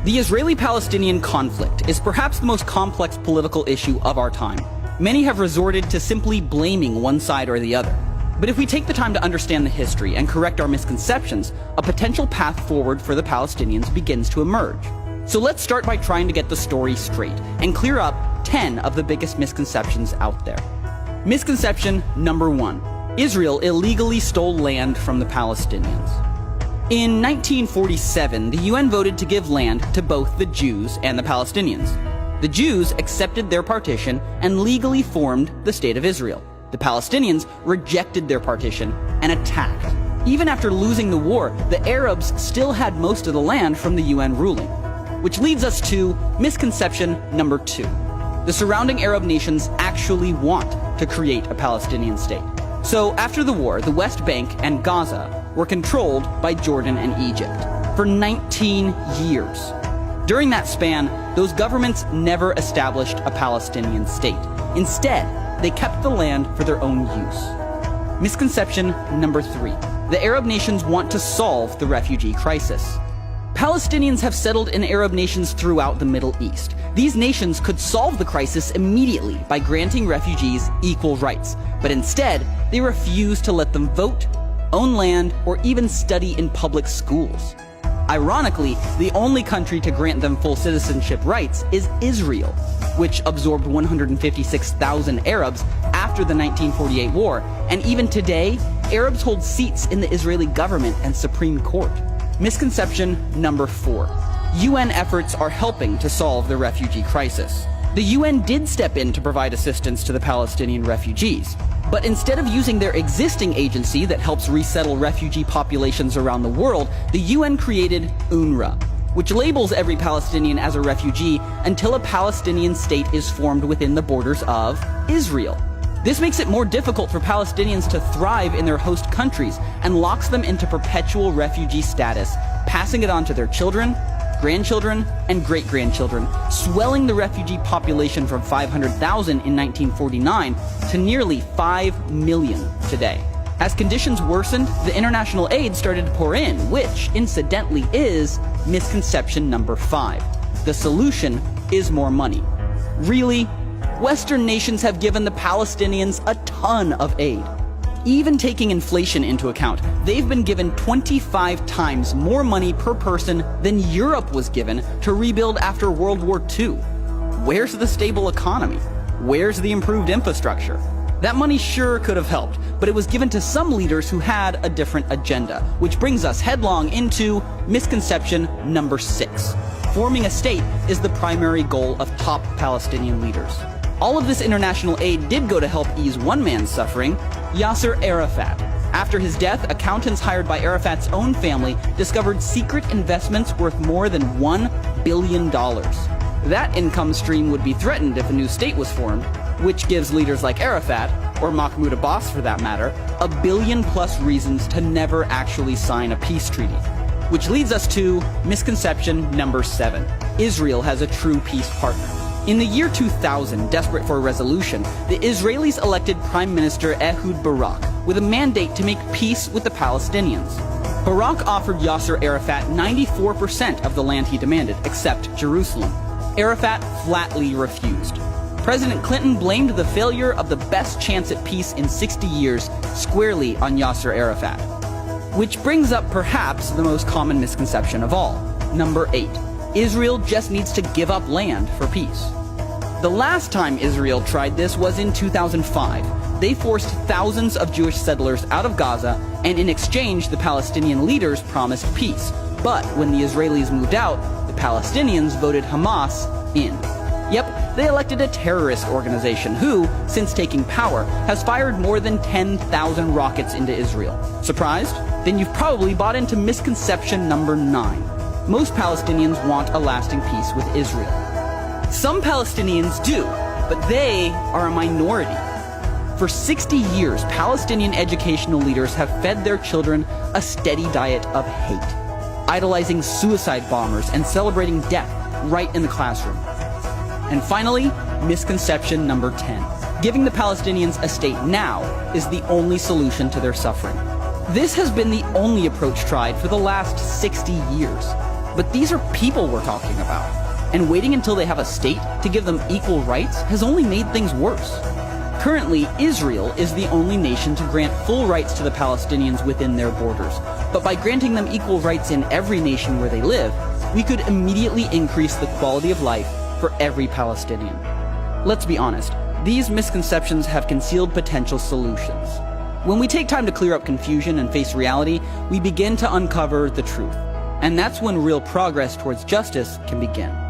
The Israeli-Palestinian conflict is perhaps the most complex political issue of our time. Many have resorted to simply blaming one side or the other. But if we take the time to understand the history and correct our misconceptions, a potential path forward for the Palestinians begins to emerge. So let's start by trying to get the story straight and clear up 10 of the biggest misconceptions out there. Misconception number 1. Israel illegally stole land from the Palestinians. In 1947, the UN voted to give land to both the Jews and the Palestinians. The Jews accepted their partition and legally formed the State of Israel. The Palestinians rejected their partition and attacked. Even after losing the war, the Arabs still had most of the land from the UN ruling. Which leads us to misconception number 2. The surrounding Arab nations actually want to create a Palestinian state. So after the war, the West Bank and Gaza were controlled by Jordan and Egypt for 19 years. During that span, those governments never established a Palestinian state. Instead, they kept the land for their own use. Misconception number 3. The Arab nations want to solve the refugee crisis. Palestinians have settled in Arab nations throughout the Middle East. These nations could solve the crisis immediately by granting refugees equal rights, but instead, they refuse to let them vote, own land, or even study in public schools. Ironically, the only country to grant them full citizenship rights is Israel, which absorbed 156,000 Arabs after the 1948 war, and even today, Arabs hold seats in the Israeli government and Supreme Court. Misconception number 4. UN efforts are helping to solve the refugee crisis. The UN did step in to provide assistance to the Palestinian refugees, but instead of using their existing agency that helps resettle refugee populations around the world, the UN created UNRWA, which labels every Palestinian as a refugee until a Palestinian state is formed within the borders of Israel. This makes it more difficult for Palestinians to thrive in their host countries and locks them into perpetual refugee status, passing it on to their children, grandchildren, and great-grandchildren, swelling the refugee population from 500,000 in 1949 to nearly 5 million today. As conditions worsened, the international aid started to pour in, which, incidentally, is misconception number 5. The solution is more money. Really? Western nations have given the Palestinians a ton of aid. Even taking inflation into account, they've been given 25 times more money per person than Europe was given to rebuild after World War II. Where's the stable economy? Where's the improved infrastructure? That money sure could have helped, but it was given to some leaders who had a different agenda, which brings us headlong into misconception number 6. Forming a state is the primary goal of top Palestinian leaders. All of this international aid did go to help ease one man's suffering, Yasser Arafat. After his death, accountants hired by Arafat's own family discovered secret investments worth more than $1 billion. That income stream would be threatened if a new state was formed, which gives leaders like Arafat, or Mahmoud Abbas for that matter, $1 billion+ reasons to never actually sign a peace treaty. Which leads us to misconception number 7. Israel has a true peace partner. In the year 2000, desperate for a resolution, the Israelis elected Prime Minister Ehud Barak with a mandate to make peace with the Palestinians. Barak offered Yasser Arafat 94% of the land he demanded, except Jerusalem. Arafat flatly refused. President Clinton blamed the failure of the best chance at peace in 60 years squarely on Yasser Arafat. Which brings up perhaps the most common misconception of all. Number 8. Israel just needs to give up land for peace. The last time Israel tried this was in 2005. They forced thousands of Jewish settlers out of Gaza, and in exchange, the Palestinian leaders promised peace. But when the Israelis moved out, the Palestinians voted Hamas in. Yep, they elected a terrorist organization who, since taking power, has fired more than 10,000 rockets into Israel. Surprised? Then you've probably bought into misconception number 9. Most Palestinians want a lasting peace with Israel. Some Palestinians do, but they are a minority. For 60 years, Palestinian educational leaders have fed their children a steady diet of hate, idolizing suicide bombers and celebrating death right in the classroom. And finally, misconception number 10. Giving the Palestinians a state now is the only solution to their suffering. This has been the only approach tried for the last 60 years. But these are people we're talking about. And waiting until they have a state to give them equal rights has only made things worse. Currently, Israel is the only nation to grant full rights to the Palestinians within their borders. But by granting them equal rights in every nation where they live, we could immediately increase the quality of life for every Palestinian. Let's be honest, these misconceptions have concealed potential solutions. When we take time to clear up confusion and face reality, we begin to uncover the truth. And that's when real progress towards justice can begin.